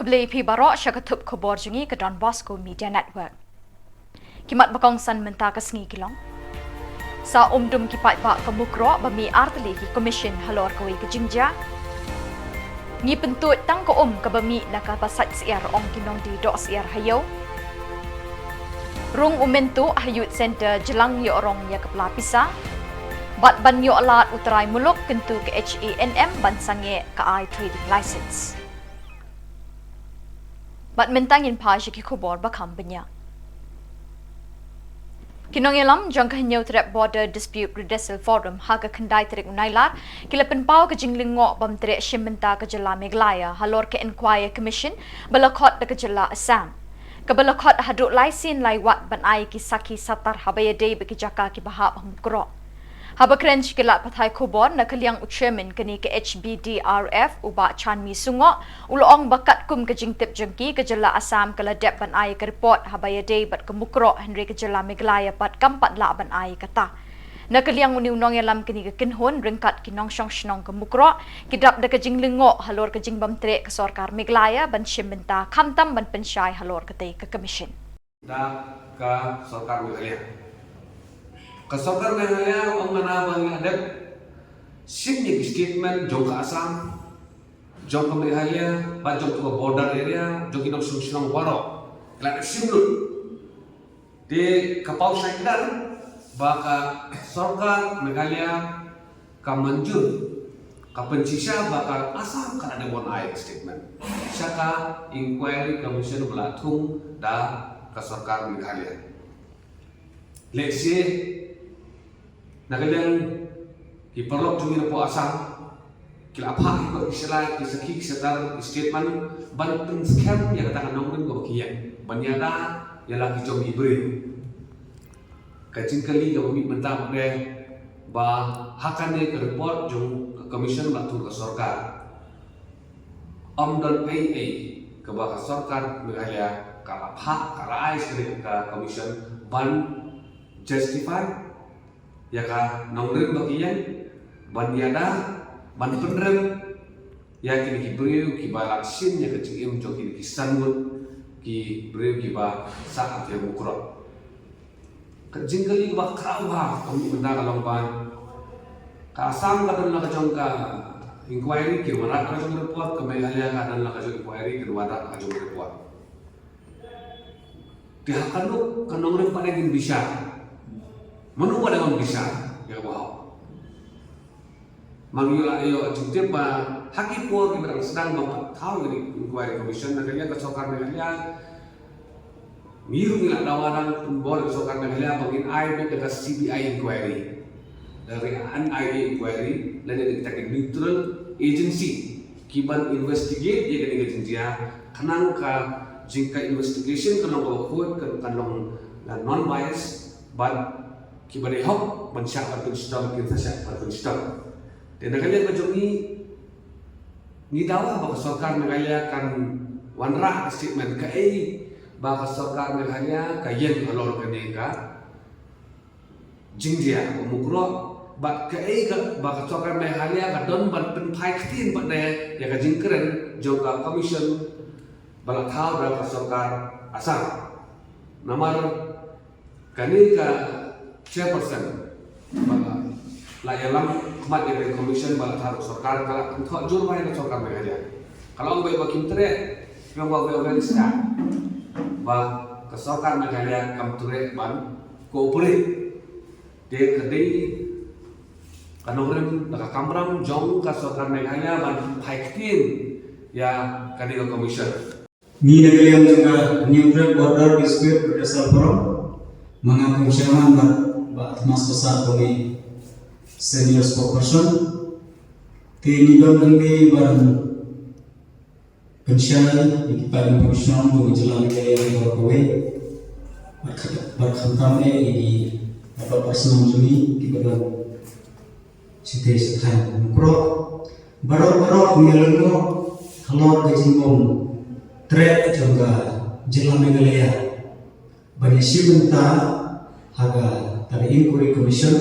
Kebeli pi barok syakatup kubor jungi ke Don Bosco Media Network. Kimat bakong san menta ke sengi kilong. Sa umdum kipat bak ke mukro bami arteli ki komisyen halor kawi ke jingja. Ngi pentut tang ko ke bami naka pasat siar ong kinong di dok siar hayo. Rung umentu hayut center jelang yo orang ya kepala pisa. Bat ban yo alat uterai muluk kentu ke HENM ban sange ke I trading license. Bat mentangin pa ki kubor bakam benya. Kinong yalam jang kahinyo trap border dispute redressal forum haga kendai terik unailar kila penpau ke jinglingo bam terik shimenta ke jela Meghalaya halor ke inquiry commission balakot ke jela Assam. Kebalakot haduk laisin laiwat ban ai ki saki satar habaya day beki jaka ki bahap hamkro. Haba krench kilat pathai kubor na kaliang chairman kini ke HBDRF uba chanmi sungo ulong bakat kum ke jingtip jengki ke jela Assam kala dep ban ai ke report habaya day bat ke mukro Henry ke jela Meghalaya bat kampat la ban ai kata. Na kaliang uni unong yalam kini ke kinhon ringkat kinong syong shnong ke mukro kidap da ke jinglingo halor ke jingbam tre ke sorkar Meghalaya ban shimbenta kamtam ban pensyai halor ke te ke commission. Da ka sorkar Meghalaya. Kasokar Meghalaya ang manabang adab significant statement jong ka Assam jong ka Meghalaya ba jong ka border area jong kinong sunsunong waro ilan simlut di kapau syaidan baka sorkar Meghalaya ka manjur ka pencisa baka Assam kana de one eye statement saka inquiry commission belatung da ka sorkar Meghalaya leksi nagalang iparok jumi na po Assam kila apa ko isla isaki setar statement banten scam ya katakan nongren ko kiyan banyada ya lagi jom ibre kacing kali ko mi mentang de ba hakane ke report jong commission batu ke sorkar amdal AA ke ba sorkar Meghalaya kala apa kala ais ke commission ban justify ya ka nongren bagian banyada ban penrem ya kini ki breu ki balaksin ya kecing jo kini ki sanut ki breu ki ba saat ya mukro kecing kali ba krawa kami benda kalong ban ka Assam ka dan la kajong ka inquiry ki wala ka jong report ka Meghalaya ka dan la kajong inquiry ki wala ka jong report dihakan ka nongren pa naging bisa manu pada orang bisa ya wow manggil ayo jujur ba haki po kita sedang tahu ini inquiry commission nakanya ke sorkar Meghalaya miru nila dawanan pembol ke sorkar Meghalaya bangin ai ke CBI inquiry dari NIA inquiry dan kita ke neutral agency kiban investigate ya kan dia kanang ka jingka investigation kanang ko kanang non bias but kibare hok mansyak berkunstang kita syak berkunstang dan nakalian majomi ni dawa baka sorkar Meghalaya kan wanrah statement ka baka sorkar Meghalaya ka yen alor kani ka jingdia umukro bak ka baka sorkar Meghalaya ka don ban penpai ktin ba ne ya ka jingkeren joka commission balathau da sorkar Assam namar kani ka chairperson layalam mat dari commission balathar sorkar kala untuk jur mai na sorkar Meghalaya kalau ang bakim tre yang wa organisa ba ka sorkar Meghalaya kam tre ban cooperate de kadai kanongren ka kamram jong ka sorkar Meghalaya ban phaikin ya kadai commission ni nagaliam nga neutral border dispute redressal forum mga komisyonan Pak Mas Besar kami senior spokesperson tinggi don nanti barang pensianan di paling profesional untuk jalan ke Borkowe berkantam ini apa personal jumi di badan cite setan mukro baru ngelenggo halor kejimbong trek juga jalan Meghalaya banyak sibenta haga tadi inquiry commission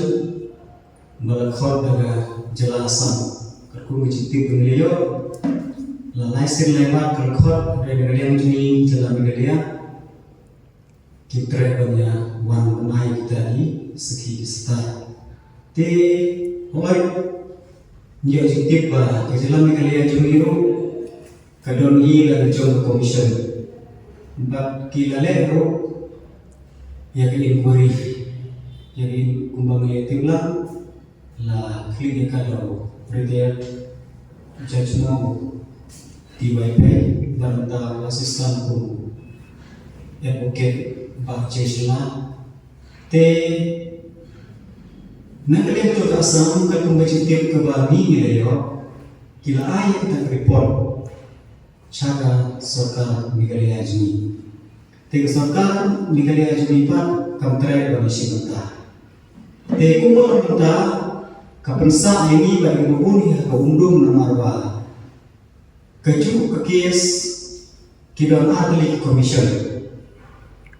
melakor daga jela Assam kerku mencinti penglio lalai sin lewat kelkot dari yang juni jalan megalia kita banyak wan menai kita di segi star te oi dia jitip ba jalan megalia juni ro kadon i dan jom commission bab kilale ro ya inquiry jadi kumbang yatim lah klik kalau berarti judgement di wifi banta asisten pun advocate bakcesla te nagale to asam ka kumbaci tiap ke bani yo kila ayat tak report chaga sarkar Meghalaya jini te sarkar Meghalaya jini pa kamtrai banisi banta te kumbang banta kapensa ini bagi menguni ke undung namarwa keju ke kes kidon ahli commission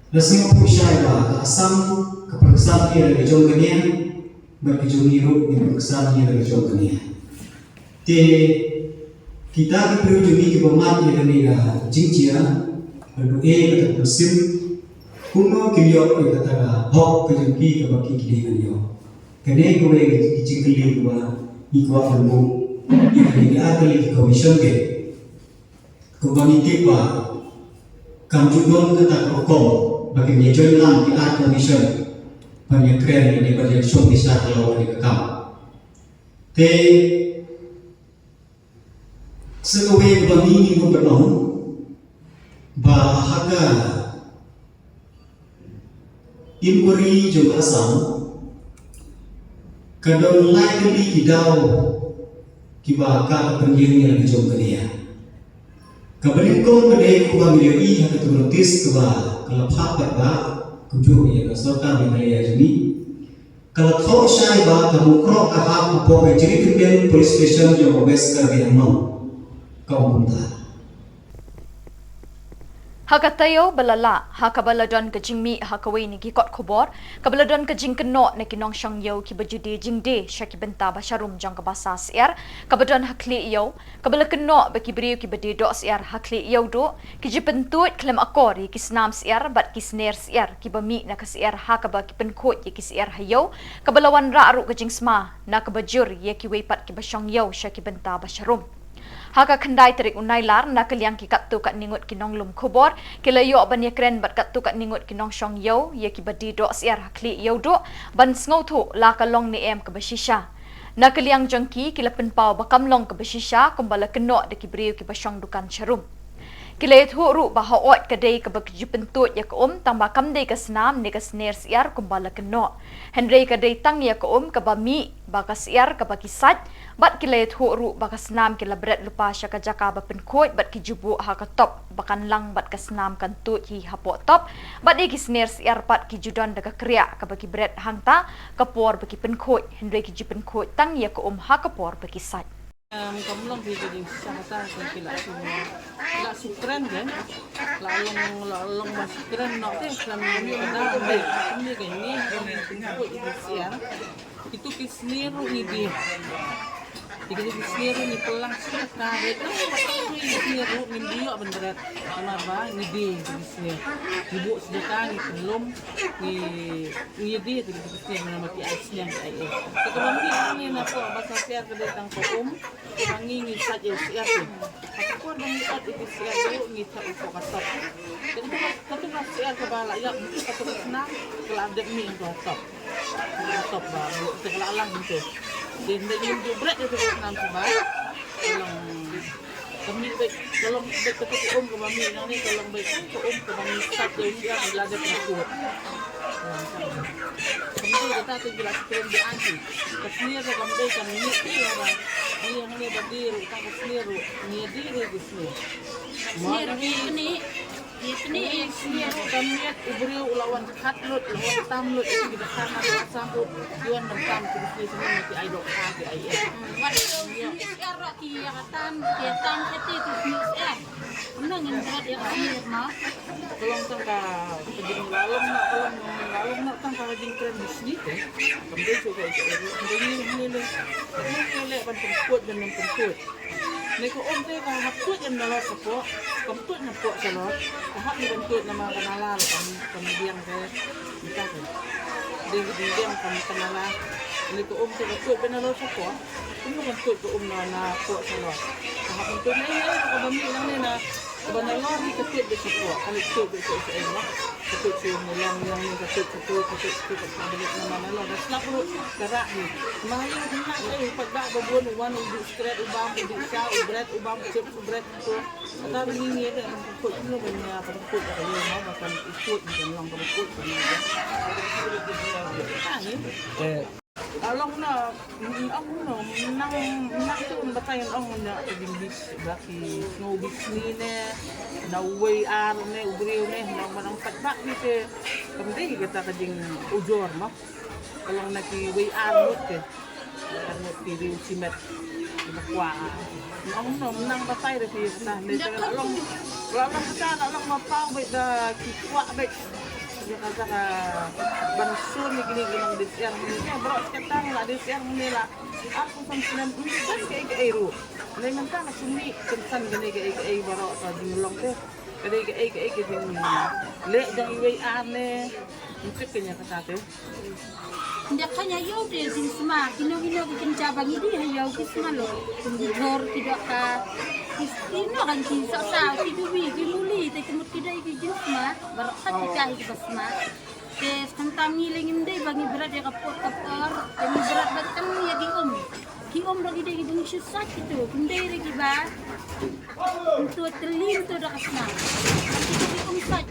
Lasing pusai ba asam keperksaan ia dari jongkania berkejung hirup di perksaan ia dari jongkania. Te kita diperujungi ke pemat ia dari jingcia lalu kata persim kuno kiliok ia kata hok kejengki ke baki kiri kaliok. Kene gue kecingkeli gua ikwa ilmu ini ahli commission ke komunitas ba kamjudon kata rokom bagi menyejoin lang di art commission penyekren ini bagi show bisa kalau di kekam te segawe bagi ini bernon bahaga inquiry juga asam kadang likely hidau kibaka penjengnya di jom kania kabalingkong kadai kubang milioi haka tunotis kuba kalau pakai ba kuju ya sarkar Meghalaya jini kalau thok syai ba kamu krok ka hak po ke jiri kemudian police station jo obes ka bi amau kau punta Hakatayo balala hakabaladon ke jingmi hakawai ni gikot khobor kabaladon ke jing keno ne kinong syang yo ki bajude jingde syaki benta basharum jang ke basa siar kabadon hakli yo kabala keno baki beriu ki bade do siar hakli yo do ki jipentut klem akori ki snam siar bat ki sner siar ki bami na ka siar hakaba ki penkhot ye ki siar hayo kabalawan ra aru ke jing sma na ka bajur ye ki weipat ki basyang yo syaki benta basharum Haka kendai terik unai lar nak liang ki katu kat ningut kinong lum khobor kila yo ban ye kren bat katu kat ningut kinong shong yo ye ki badi do siar hakli yo do ban sngo thu la ka long ni em ka bashisha nak liang jongki kila pen pau bakam long ka bashisha kumbala keno de ki briu ki basong dukan charum kila thu ru ba haot ka dei ka bak jupentut ya ka tamba kam dei ka snam ne ka sner siar kumbala keno henry ka dei tang ya ka ka bami ba ka siar ka bakisat bat kila thu ru ba ka snam kila bret lupa sya ka jaka ba pen khoi bat ki jubu ha ka top bakan lang bat ka snam kan tu hi hapo top bat ki sner siar pat ki judon da ka kriya ka baki bret hangta ka por baki pen khoi henry ki jipen khoi tang ya ka ha ka por baki sat Kamulong di jadi syahata kila sukren kan lalong masukren nak teh kan ini ada baik ini kan ini itu siang itu kisniru ini Jika kisniru ni pelang suka itu kisniru ni dia beneran kenapa ni dia kisniru ibu sedekah ni belum ni dia tu kisniru nama ti aisnya ai kemudian ni nak bahasa siar ke datang koum wangi ni saja siar tu aku orang ni ada di siar tu ni tak fokus top jadi satu siar ke bala ya satu senang kalau ada ni untuk top baru tegalalang gitu dan yung jubret itu enam sebab kami baik kalau baik ketuk kami ni kalau baik ketuk kami satu dia belajar berkuat kami kita tu jelas keren di anti kesniar kami baik kami ni orang ni yang ni berdiri tak kesniar ni diri kesniar sniar ni sniar kami ubri lawan katlut lawan tamlut itu kita sama sambut tuan bertam terus semua mati idol kaki ayat era kia katan ketan itu menang yang berat yang sniar mah tolong tangka kejeng lalom nak tangka kejeng keren di sini teh kami juga ini ban perkut dan Neko te kalau matut yang dalam sepok, kentut nyepok salot. Ahak ni kentut nama kenalan kemudian ke kita tu. Dia kenalan. Neko te kentut benalo sepok. Kamu kentut ke na pok salot. Ahak kentut ni kalau bami lang ni na kebanyakan ni kentut bersepok. Kalau kentut bersepok elok. Kentut semua yang ni kentut balik nama nalo. Dah selap lu gerak ni. Mahal nak pagbak babon wan udik stret ubang udik sa ubret ubang chip ubret tu. Atau ni ada kentut ni banyak kentut ada yang makan ikut macam lang kentut ni. Ni. Along na ang nang tu batayan ang na English baki snow beach ni ne na way ar ne ubriw ne na manang pagbak ni te kamdi kita kading ujor mo along na ki way ar mut ke ano ti riu simet bakwa ang no nang batay re pi ta ne along sa along mapang bay da kikwa bay dia kata bansun ni gini disiar ni bro sekarang lah disiar ni lah aku sampai kan kayak aero lain mentang suni kensan gini kayak bro tadi long teh kayak gini le jang iway ane mungkin kenya kata teh Dia kanya yau deh sini semua, kino bikin cabang ini yau kisma lo, jor tidak ka, kino kan kisah sah, kidubi, kimuli, tapi kemud tidak ikut semua, berkat kita ikut semua. Kes tentang ngilingin deh bagi berat ya kapor, demi berat bagi kamu ya ki lagi deh gitu susah gitu, kendai lagi bah, untuk terlim tu dah kesana.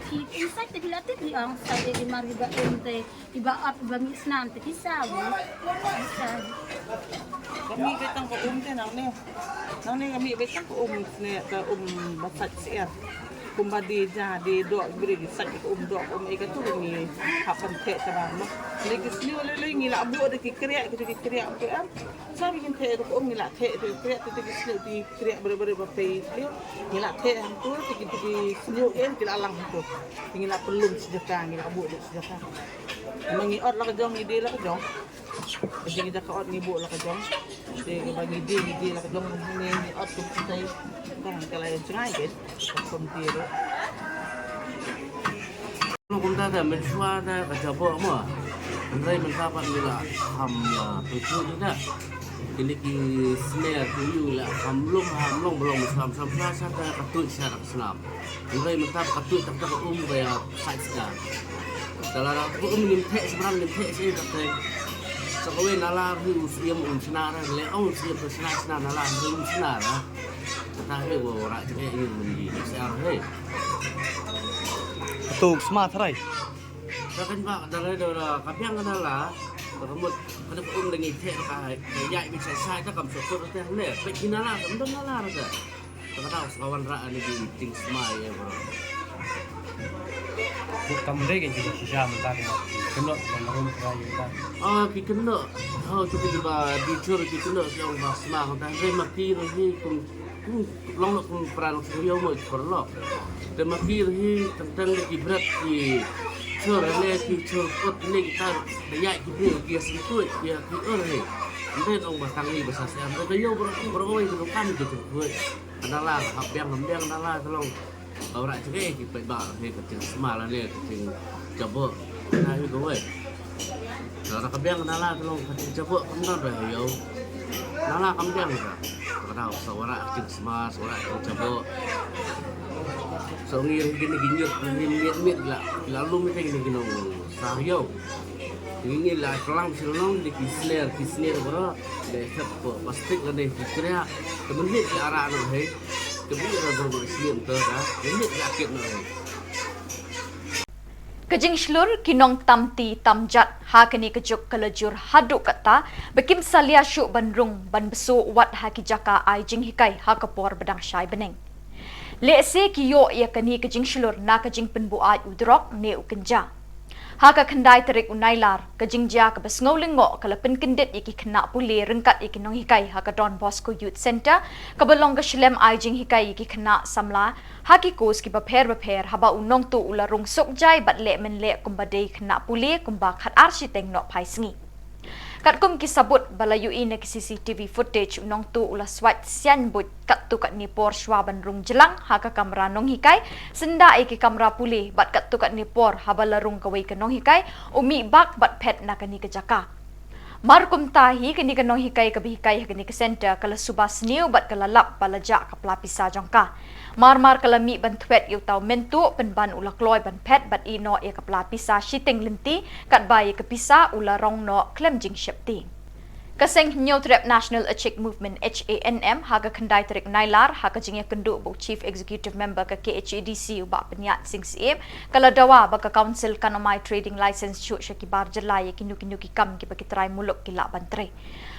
Insat tapi latih di angsa di mari ba ente iba up bami snan te kisaw kami betang ko te nang ne kami betang ko ne ka basat siar kumbadi ja di do beri sak ko do ika tu ni hapan te sa mo legis ni le ngila bu de ki kriya ko am sabi kin te ko ngila te kriya te ki di kriya ber ba pe ngila te ham tu ki sniu en ki alang tu ngila pelum sedekah ngila bu de sedekah mangiot la ka jong ide la ka jong jadi kita kaot ngibu la ka jong de bagi ide la ka jong ni ot tu tai kan kalayan sungai guys kompiro Kung tata mensuah dah kacabok semua, nanti mendapat bila ham itu tidak. Ini ki snare tu lah hamlong belum Islam sampai dah katut syarat Islam. Nanti mendapat katut tak gaya side sekarang. Kalau aku tek sebenarnya tek saya kata. Sekolah nalar tu siam senar, leong siam senar nalar senar. Tapi orang juga ini menjadi searah. Betul, smart right. Kan Pak, dari kapiang adalah rambut ada dengan teh kayak bisa saya tak kamsuk teh le, pekinala, kemudian nalar ada. Tak tahu kawan rak ini di ting semai ya bro. Kamu deh kan juga susah mentari kena dan rumah kaya kita. Kena. Tu kita bicara kena yang basmah dan saya mati lagi long peran saya mau perlu. Dan mati lagi tentang lagi berat di curah lagi curut ni kita daya kita dia sikut dia kita ni. Nanti orang batang ni besar saya. Mereka yo beroi itu kan gitu. Adalah yang adalah tolong orang juga kita bawa ni kecil semalam ni kecil jabuk. Nah itu gue. Kalau kabiang adalah tolong kecil jabuk benar dah yo. Nala kabiang dah. Tahu suara kecil semar, suara kecil jabuk. So ngir gini mit lah lalu kita gini sahyo ini lah kelang silong di kisner bro deh pasti kan deh kira kemudian ke arah anu hei kemudian berbersih tu dah ini sakit anu Kajing shlur kinong tamti tamjat hakani kejuk kelajur haduk kata bekim salia syuk bandrung ban besu wat haki jaka ai jing hikai hakapor bedang syai beneng Lese kiyo ya kani kajing shlur na kajing penbuat udrok ne ukenja. Haka kendai terik unailar kajing ja ke besngaulingo kala penkendit iki kena puli rengkat iki nong hikai haka Don Bosco Youth Center kabelong ke shlem ai jing hikai iki kena samla haki kos ki baper haba unong tu ularung sok jai bat le men le kumbadei kena puli kumba khat architeng no pai sngi. Kat kum kisabut balayu ina ki CCTV footage nong tu ulah swat sian but kat tu kat ni por shwa ban rung jelang ha ka kamera nong hikai senda ki kamera pulih bat kat tu kat ni por ha balarung kawai ka nong hikai umi bak bat pet na kani ke jaka. Markum tahi kini ka nong hikai ka bihikai kini ke center kala subas niu bat kala lap balaja ka pelapisa jongka. Mar kala mi ban twet yu tau mentu penban ulah kloy ban pet bat ino ia ka pelapisa shiting lenti kat bayi ke pisa ulah rong no klem jing shepti. Kaseng New Trap National Achik Movement HANM haga kendai terik nailar haga jingya kendu bu Chief Executive Member ke KHADC uba penyat sing siem kala dawa baka Council Kanomai Trading License chu syakibar jelai kinu kam ki bagi try muluk kila bantre.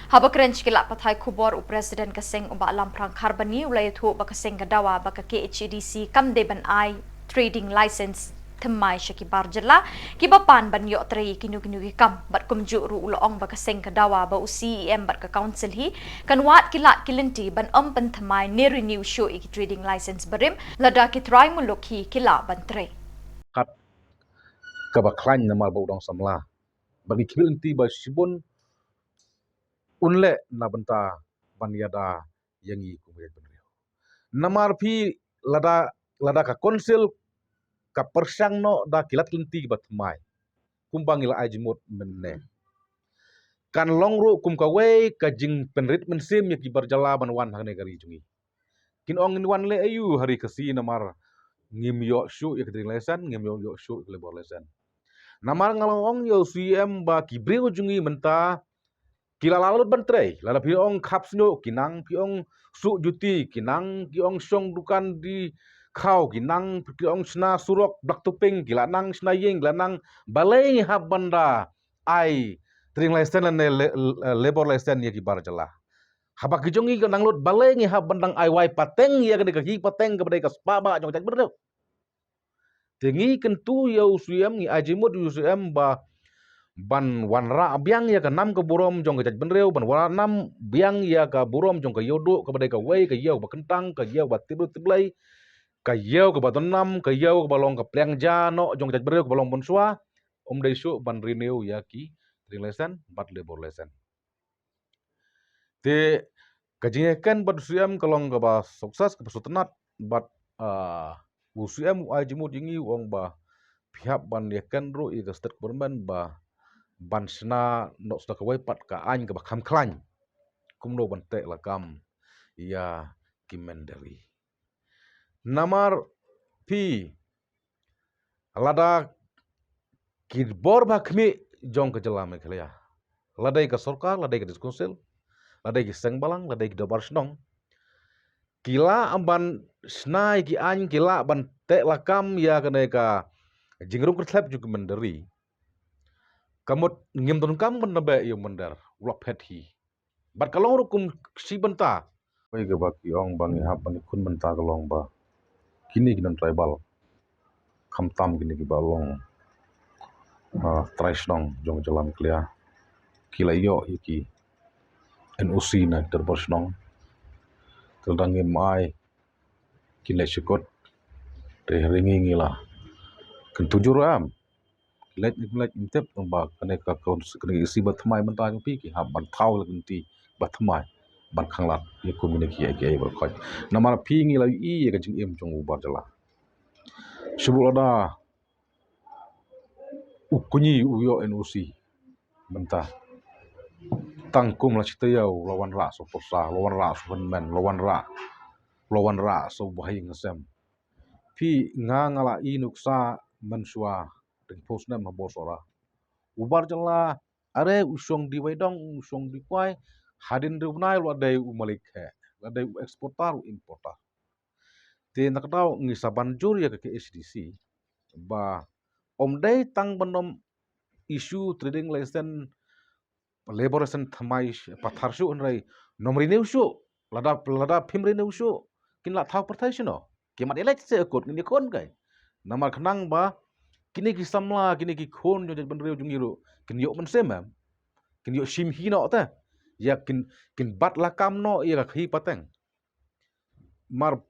Haba krench kila pathai kubor u Presiden kaseng uba lamprang karbani ulai thu baka seng dawa baka KHADC kam de ban ai trading license temai syakibar jela kibapan ban yo trei kinu kam bat kumju ru ulong baka seng kadawa ba CEM bat ka council hi kan wat kila kilenti ban pan temai ne renew show iki trading license berim lada ki try muluk hi kila ban trei kat kabaklan nama baudang samla bagi kilinti ba sibun unle na benta banyada yangi kumaya benrio namar pi lada ka konsil ka persang no da kilat linti batmai kumbangila ajimut menne kan longru kum ka wei ka jing penrit mensim ya kibar jala banwan hang negari jungi kin ong in wan le ayu hari kasi namar ngim yo shu ya kedring lesan ngim yo shu ke lebor lesan namar ngalong yo CM ba kibreu jungi menta kila lalut bantrei lala pi ong kapsno kinang pi ong su juti kinang ki ong song dukan di kau ginang ong sna surok blak tuping gilanang sna yeng gilanang balai hab banda ai tring lesen ne labor lesen ye kibar jala haba kijongi ka nanglut balai hab bandang ai wai pateng ya ka hi pateng ka badai ka spaba jong tak berdeu tengi kentu ya usiem ni ajimut usiem ba ban wanra biang ya ka nam ka burom jong ka benreu ban wara nam biang ya ka burom jong ka yodo ka badai ka wei ka yau ba kentang ka yau ba tibu tiblai kayau ke batonam kayau ke balong ke pliang jano jong jat bereu ke balong bonsua daisu ban renew ya ki rilesen bat lebor lesen te kajingekan bat suam kalong ke ba sukses ke sutenat bat usuam ajimu dingi wong ba pihak ban yekan ru i ke stat berman ba ban sna no sta ke pat ka an ke ba kham klan kumno ban te lakam ya kimendari namar pi lada kidbor bakmi jong ke jela mekhlia ladai ka sarkar ladai ka diskonsil ladai ki sengbalang ladai ki dabar snong kila amban snai ki an kila ban te lakam ya kene ka jingrum kertlap juga menderi kamut ngim ton kam menabe yo mendar ulok pethi bat kalong rukum si benta oi ke baki ong bangi hap ban kun benta kalong ba kini kinan tribal kamtam kini ki balong traisnong jong jalan klia kila yo iki NOC na terbersnong teldang mai kila sikot te ringi ngila kentujur am let intep ba kane ka kaun kene isi batmai menta pi ki ha ban thau la kenti batmai ban khanglat ye community ai ber khoj namar pi ngila i ye ka jing em jong ubar jala Subulada ukunyi uyo NOC mentah tangkum la citayau lawan ra so posa lawan ra so men lawan ra so bahing ngasem pi ngala inuksa mensua deng posnam habosora ubar jala are usong di wedong usong di kwai hadin rubnai lo dai umalik he ladai eksportar importar te nakdau ngisaban jur ya ke SDC ba omdai tang benom isu trading license labor license thamai pathar su unrai nomri neu su lada phimri neu su kin la thau perthai sino kemat elek se kot ni kon kai namar khnang ba kini ki samla kini ki khon jo benreu jungiru kin yo mensem kin yo sim hi no ta ya kin bat la kam no ya khi pateng mar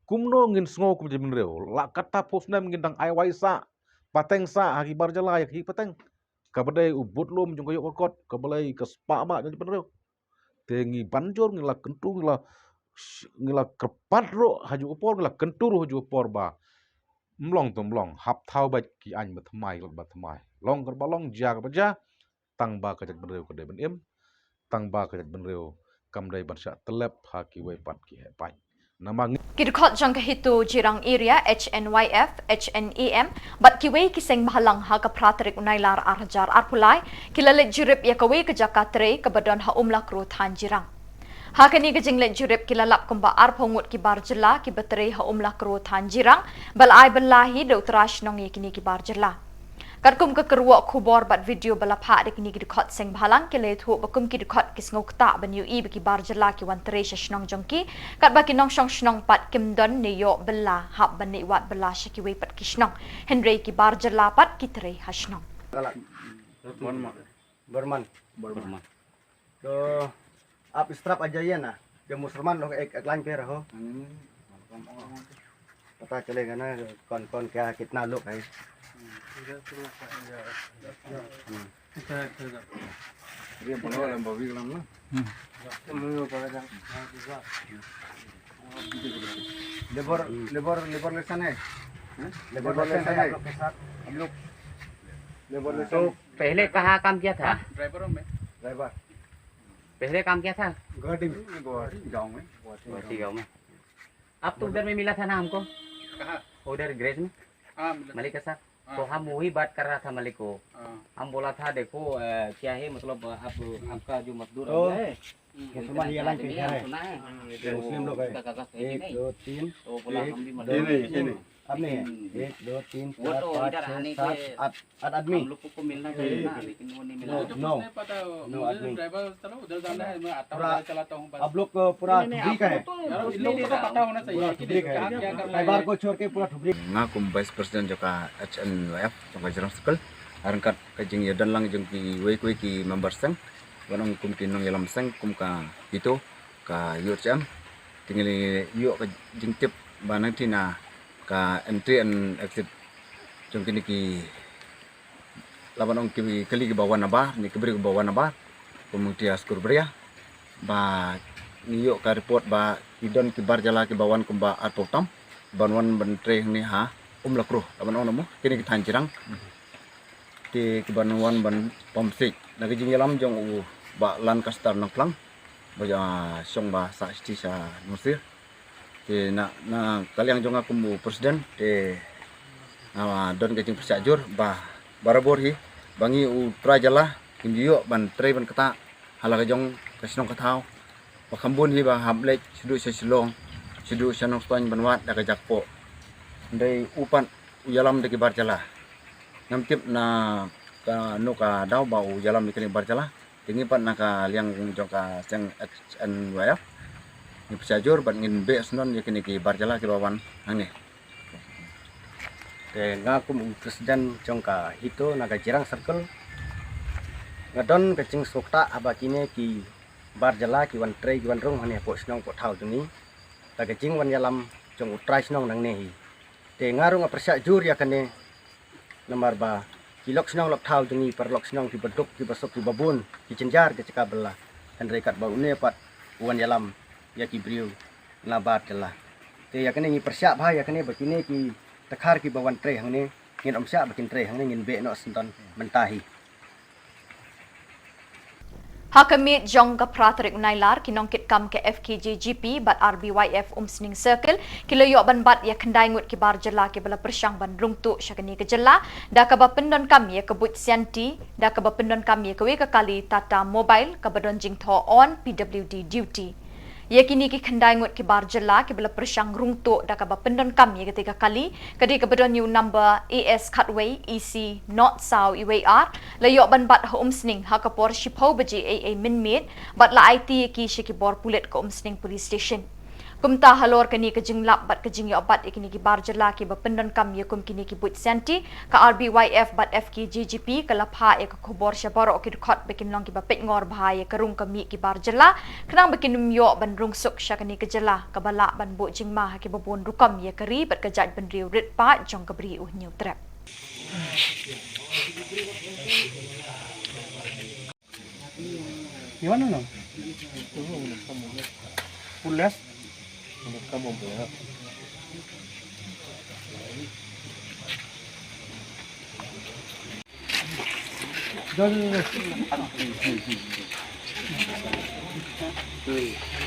kumno ngin sngo kum benreu la kata posnam ngin dang ai waisa pateng sa akibar jala ya hi pateng kabadai ubut lum jong kayok kot kabalai ke spa mak jadi penreu tengi banjur ngila kentu ngila kerpat ro haju upor ngila kentur haju upor ba mlong tu mlong hap thau ba ki an batmai long kerbalong ja kerja tang ba kajat penreu kedai ben im tang ba kajat penreu kamdai bansha telep ha ki wei pat ki hepai nama Kidukot jang kahitu jirang area HNYF, HNEM, bat kiwei kiseng mahalang ha kapratrik unailar arhajar arpulai, kilalit jirip ya kawei ke Jakatre kebadon ha umlak rutan jirang. Ha kani kejinglet jirip kilalap kumba arpongut kibar jela kibatere ha umlak rutan jirang, balai belahi do trash nong yakini kibar jela. Karkum ke keruak kubor bat video balapha dek ni kidukot seng balang kile thu bakum kidukot kis ngokta banyu I baki bar jela ki wan tere shnong jongki kat baki nong shong shnong pat kim don ne yo bela hab bani wat bela shaki we pat kishnong henry ki bar jela pat ki tere hashnong Berman तो आप इस तरफ आ जाइए ना जब मुसलमान लोग एक लाइन पे रहो पता चलेगा ना कौन कौन क्या है कितना लोग है लेबर लेबर लेबर लेसन है लेबर लेसन है हम लोग लेबर तो पहले कहाँ काम किया था? ड्राइवरों में ड्राइवर पहले काम किया था गाड़ी में गाँव में गुवाहाटी गाँव में। अब तो उधर में मिला था ना हमको, उधर ग्रेज में मलिक के साथ। तो हम वही बात कर रहा था मलिक को, हम बोला था देखो क्या है मतलब आप आपका जो मजदूर है मुसलमान ये लाइन पे है सुना है मुस्लिम लोग है काका 1 2 3 तो बोला हम भी मदद अब नहीं है 1 2 3 वो 4 तो 5 इधर 6 आने 7 के 8 आदमी हम लोग को मिलना चाहिए ना, लेकिन वो नहीं मिला। नो नो आदमी ड्राइवर चलो उधर जाना है मैं आता हूं चलाता हूं आप लोग पूरा ठुबरी का है इन लोगों को पता होना चाहिए कि क्या क्या करना है बार को छोड़ के पूरा ठुबरी ngakum vice president joka HNYF jong kajang sekal arangkat kajing ya dan lang jong ki wei ki member sang wanong kum ki nong yalam sang kum ka itu ka UHM tinggali yo ka jing tip banang tina ka entry and exit jong kini ki laban ong ki kali ki bawan naba ni kebri ki bawan naba kemudian skur beria ba niyo ka report ba idon ki bar jala ki bawan kumba atpotam banwan bentre ni ha lakruh laban ong namu kini ki tanjirang ti ki banwan ban pomsik nagi jing yalam jong u ba lan kastar nangplang ba ja song ba sa sti sa musir ti na kaliang jong aku mu presiden ti don kajing persajur ba barabor hi bangi u prajala kindiyo ban tre ban kata hala jong kasnong katau ba kambun hi ba hamlek sidu sesilong sidu sanong stoin banwat da kajak po ndai upan uyalam de barjala namtip na ka no ka daw ba uyalam ni barjala tingi pan na ka liang jong ka seng HNYF ni pesajur ban ngin be snon yakini ki barjala ki bawan angni te ngaku presiden jong ka hito naga jirang circle ngadon kacing sokta abakine ki barjala ki wan tre ki wan rong hane po snong po thau juni ta kacing wan yalam jong utrai snong nang ne hi te ngarung apersa jur ya kane nomor ba kilok snong lok thau juni per lok snong ki beduk ki basok ki babun ki cenjar ke cekap bela dan rekat bau ne pat wan yalam ya ki briu na barjala te ya kane ni persa bha ya kane bakine ki takhar ki bawan tre hang ne ngin omsa bakin tre hang ne ngin be no senton mentahi Hakamit jong ka pratrik nailar kinong kit kam ke FKJGP bat RBYF umsning circle kiloyo ban bat ya kendai ngut ki bar jela ki bala persyang ban rungtu syakani ke jela da ka ba pendon kami ya kebut sianti da ka ba pendon kami ke we ka kali Tata Mobile ka badon jing tho on PWD duty yakini ki kendai ngut ki bar jela ki bala persyang rungtu da ka ba pendon kami ketika kali kadi ka badon new number AS Cutway EC North South UAR layo ban bat ha umsning ha ka por shipho baji AA minmit bat la IT ki shiki bor pulet ka umsning police station kumta halor kani ka jinglap bat ka jingyo bat ikini ki bar jela ki ba pendon kam ye kum kini ki but senti ka RBYF bat FKJGP ka lapha e ka khobor shabaro ki khot bekin long ki ba pet ngor bhai ka rung kami ki bar jela kanang bekin myo ban rung suk shakani ka jela ka bala ban bu jingma ha ki babon rukam ye ka ri bat ka jat ban riu rit pa jong ka bri u new trap Gimana no? Pulas.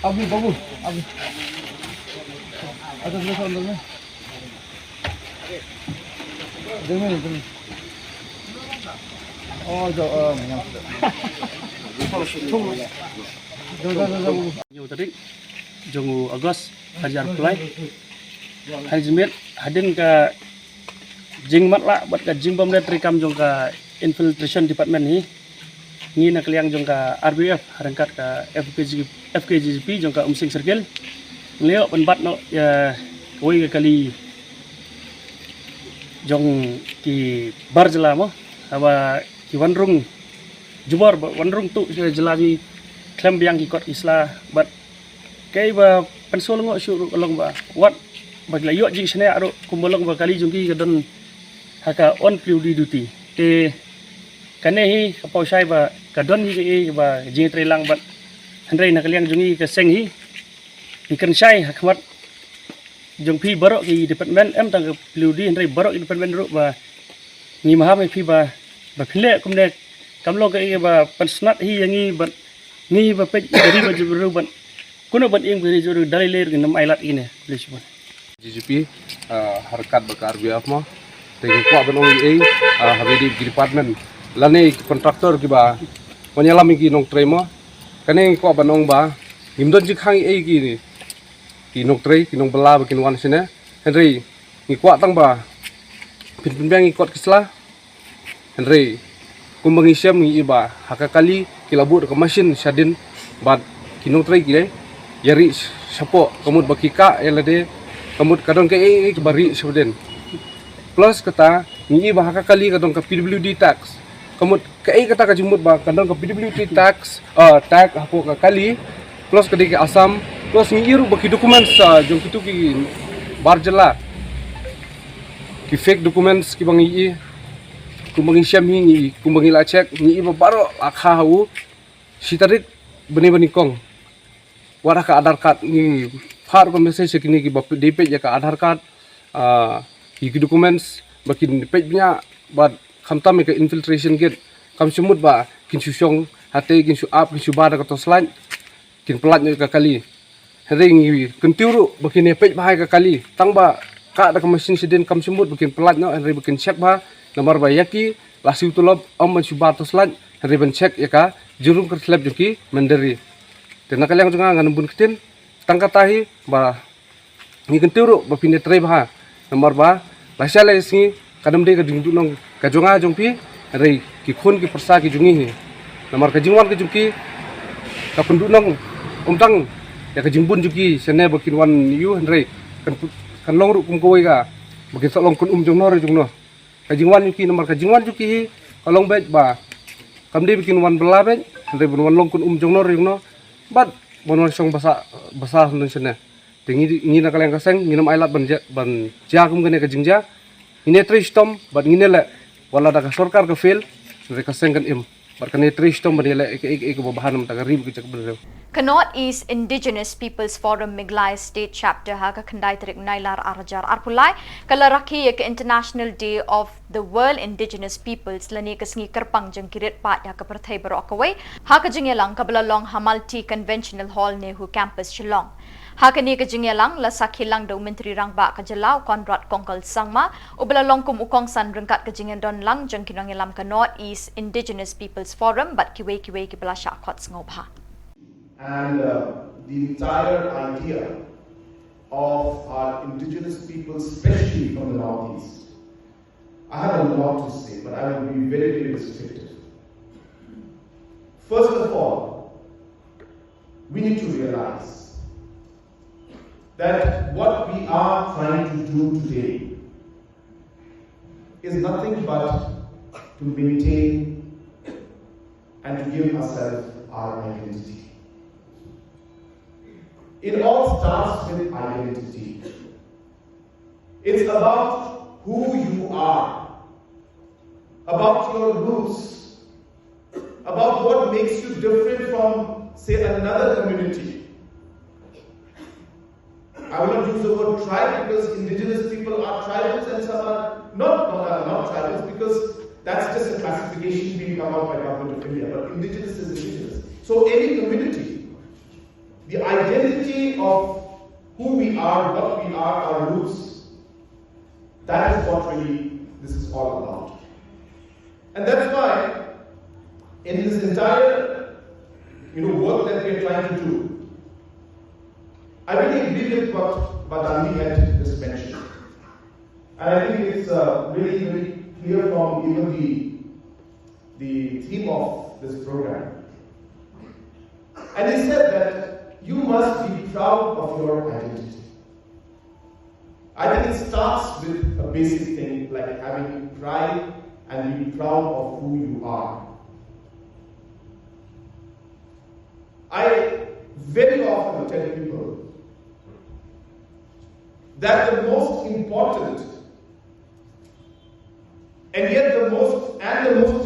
Abi bagus, abi. Ada berapa orang? Jangan. Oh, jauh. Nhiều tadi, jong Agos hajar play, hajmet hadin ka jing matla buat ka jing bom trikam jong ka infiltration department ni nak liang jong ka RBF harangkat ka FKGP jong ka umsing circle leo penbat no ya koi ka kali jong ki barjela mo aba ki wanrung jubor wanrung tu jelani klem biang ki kot isla but kai ba pensol ngo syu long ba wat bagla yo jing sene aro kumbolong ba kali jongki kadon haka on duty te kane hi kapau sai ba kadon hi ba jing trelang bat handrai nak liang jongi ka seng hi ikan sai hakmat jongpi barok ki department em tang PWD handrai barok ki department ro ba ngi maham hi ba phle kumne kamlo ka ba pensnat hi yangi bat ni ba pe dari ba juru ban kuno ban ing beri juru dalai ler ki nam ailat ini please bon GGP harkat bakar RBF mo teng ko ban ong ei habedi department lane kontraktor ki ba menyalami ki nong trei mo kane ko ban ong ba ngimdon ji khang ei ki nong trei ki nong bala ba ki wan sene henry ngi kwa tang ba pin bang ikot kisla henry kumbangi syam ngi iba hakakali kilabut ke mesin syadin bat kinong trei ki yari sapo kamut bakika elade kamut kadon ke bari suden plus kata ngi ba hakakali kadon ke PWD tax kamut ke kata ka jumut ba kadon ke PWD tax tag hapo ka kali plus ke asam plus ngi iru baki dokumen sa jong kitu ki barjela ki fake documents ki bangi kumbangi syam ngi kumbangi la check ngi ba baro akha hu sitarit beni kong wara ka Aadhaar card ni far ko message kini ki bap DP ya ka Aadhaar card ki documents bakin page nya bat khamtam ka infiltration gate kam sumut ba kin susong hate kin su up kin su bada ka to slide kin pelat nya ka kali ring kentiuru bakin page bahai ka kali tang ba ka da ka mesin sidin kam sumut bakin pelat nya ri bakin check ba nomor ba yaki lasi utulab om su bada to slide ri ban check ya ka jurum ka slab juki mandiri tena kaliang junga nganubun kitin tangkatahi ba ngi kentiuru ba pine trei ba nomor ba lasya lesi kadam de ka dingdu nong ka jonga jongpi rei ki khun ki persa ki jungi hi nomor ka jingwan ki jungki ka pendu nong umtang ya ka jingbun juki sene ba kinwan yu rei kan long ru kum koi ka ba ki long kun jongnor jungno ka jingwan juki nomor ka jingwan juki hi kalong bej ba kamde bikin wan bela bej rei bon long kun jongnor jungno bat bonol song basa nun sene tingi ngi na kaleng kaseng nginam ailat ban jakum gane ka jingja ini tristom bat ngine le wala da ka sarkar ka fail re kaseng kan im bat kan tristom ban le ek bahan ta rib ki chak bel Connaught East Indigenous Peoples Forum Miglai State Chapter ha ka khandai tarik nailar arajar arpulai kala rakhi ek International Day of the World Indigenous Peoples lani kasngi kerpang jeng kirit pat ya ka perthai barokawai ha ka jingelang kabla long Hamalti Conventional Hall Nehu Campus Shillong hakani ka jingelang la sakhilang do menteri rangba ka jalau Conrad Kongkal Sangma ubala longkum ukong san rengkat ka jingendon lang jeng kinongelam Connaught East Indigenous Peoples Forum bat kiwe ki belasha khot ngobha. And the entire idea of our indigenous people, especially from the Northeast. I have a lot to say, but I will be very, very restricted. First of all, we need to realize that what we are trying to do today is nothing but to maintain and to give ourselves our identity. It all starts with identity. It's about who you are. about your roots, about what makes you different from, say, another community. I will not use the word tribe because indigenous people are tribals and some are not tribals, because that's just a classification being come out by Government of India, but indigenous is indigenous. So any community, the identity of who we are, what we are, our roots, that is what really this is all about. And that's why in this entire work that we are trying to do, I really agree with what Badani had just mentioned. And I think it's really, really clear from even the theme of this program. And he said that you must be proud of your identity. I think it starts with a basic thing like having pride and being proud of who you are. I very often tell people that the most important and yet the most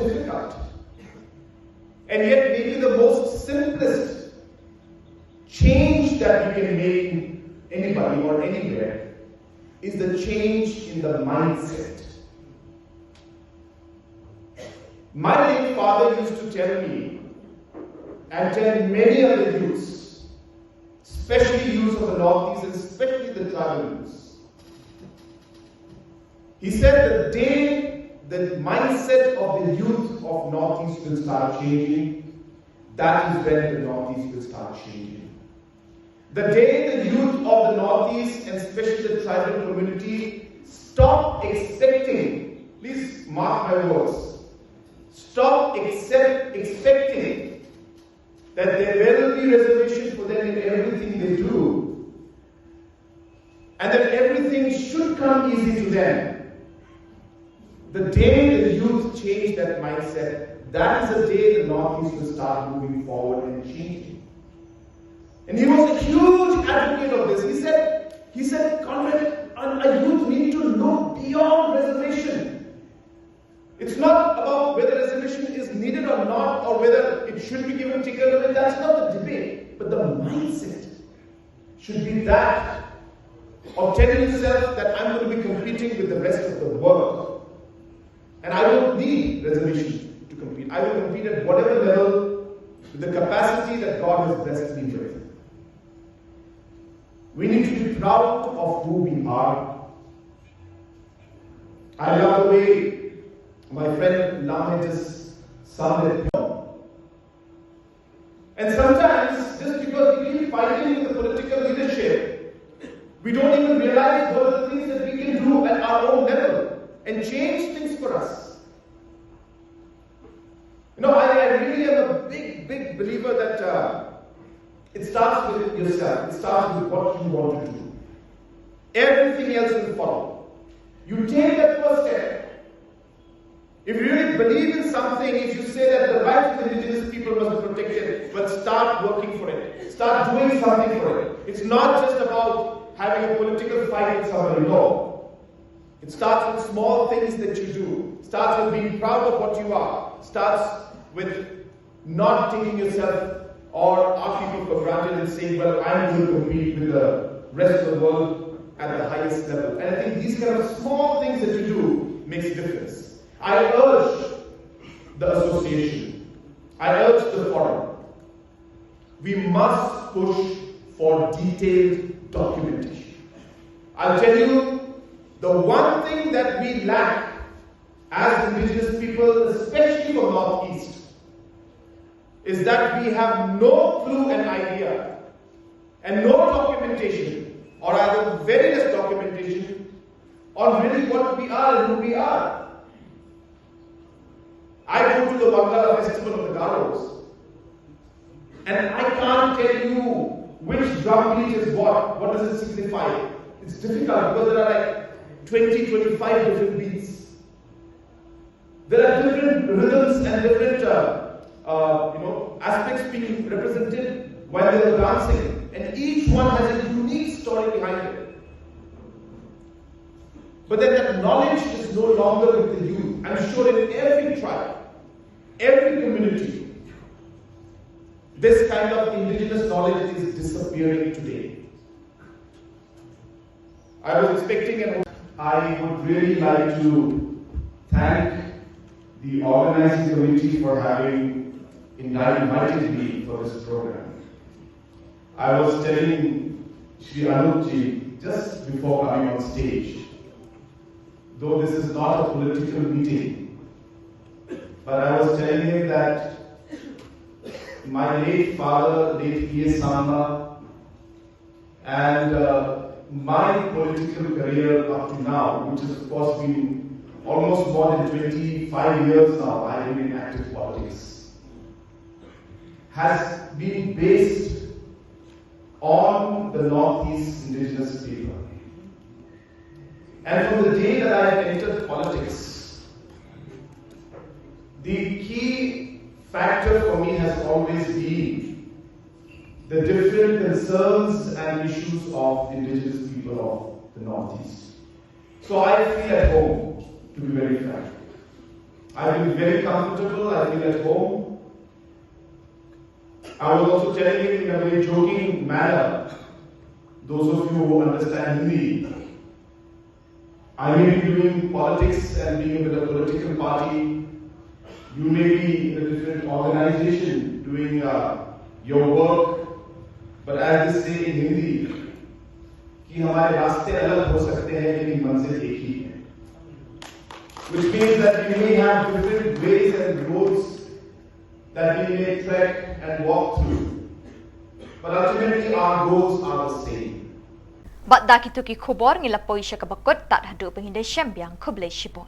difficult and yet maybe the most simplest change that we can make in anybody or anywhere is the change in the mindset. My late father used to tell me and tell many other youths, especially youths of the Northeast and especially the tribal youths. He said the day the mindset of the youth of Northeast will start changing, that is when the Northeast will start changing. The day the youth of the Northeast and especially the tribal community stop expecting, please mark my words, stop expecting that there will be reservation for them in everything they do, and that everything should come easy to them. The day the youth change that mindset, that is the day the Northeast will start moving forward and changing. And he was a huge advocate of this. He said, Conrad, a youth need to look beyond reservation. It's not about whether reservation is needed or not, or whether it should be given taken away. That's not the debate. But the mindset should be that of telling yourself that I'm going to be competing with the rest of the world. And I don't need reservation to compete. I will compete at whatever level with the capacity that God has blessed me with. We need to be proud of who we are. I love the way my friend Lame just summed it up. And sometimes, just because we keep fighting with the political leadership, we don't even realize what are the things that we can do at our own level and change things for us. I really am a big believer that it starts with yourself. It starts with what you want to do. Everything else will follow. You take that first step. If you really believe in something, if you say that the rights of indigenous people must be protected, but start working for it. Start doing something for it. It's not just about having a political fight with somebody. No. It starts with small things that you do. Starts with being proud of what you are. Starts with not taking yourself or our people for granted and saying, well, I'm going to compete with the rest of the world at the highest level. And I think these kind of small things that you do makes a difference. I urge the association. I urge the forum. We must push for detailed documentation. I'll tell you, the one thing that we lack as indigenous people, especially from Northeast, is that we have no clue and idea and no documentation, or rather very less documentation, on really what we are and who we are. I go to the Wangala festival of the Garos, and I can't tell you which drum beat is what does it signify. It's difficult because there are like 20, 25 different beats. There are different rhythms and different aspects being represented while they are dancing, and each one has a unique story behind it. But then that knowledge is no longer with the youth. I'm sure in every tribe, every community, this kind of indigenous knowledge is disappearing today. I was expecting and I would really like to thank the organizing committee for having invited me for this program. I was telling Shri Anupji just before coming on stage, though this is not a political meeting, but I was telling him that my late father, late P.S. Samba, and my political career up to now, which has of course been almost more than 25 years now, I have been in active politics, has been based on the Northeast indigenous people. And from the day that I entered politics, the key factor for me has always been the different concerns and issues of indigenous people of the Northeast. So I feel at home, to be very frank. I feel very comfortable, I feel at home. I was also telling him in a very joking manner, those of you who understand Hindi, I may be doing politics and being with a political party. You may be in a different organization doing your work. But as they say in Hindi, कि हमारे रास्ते अलग हो सकते हैं लेकिन मंजिल एक ही है. Which means that we may have different ways and roads that we may trek and walk through. But ultimately our goals are the same. Bat daki tuki khubor ngilapoi siya kabakot tak hadu pengindai Syambiang Kublai Shibon.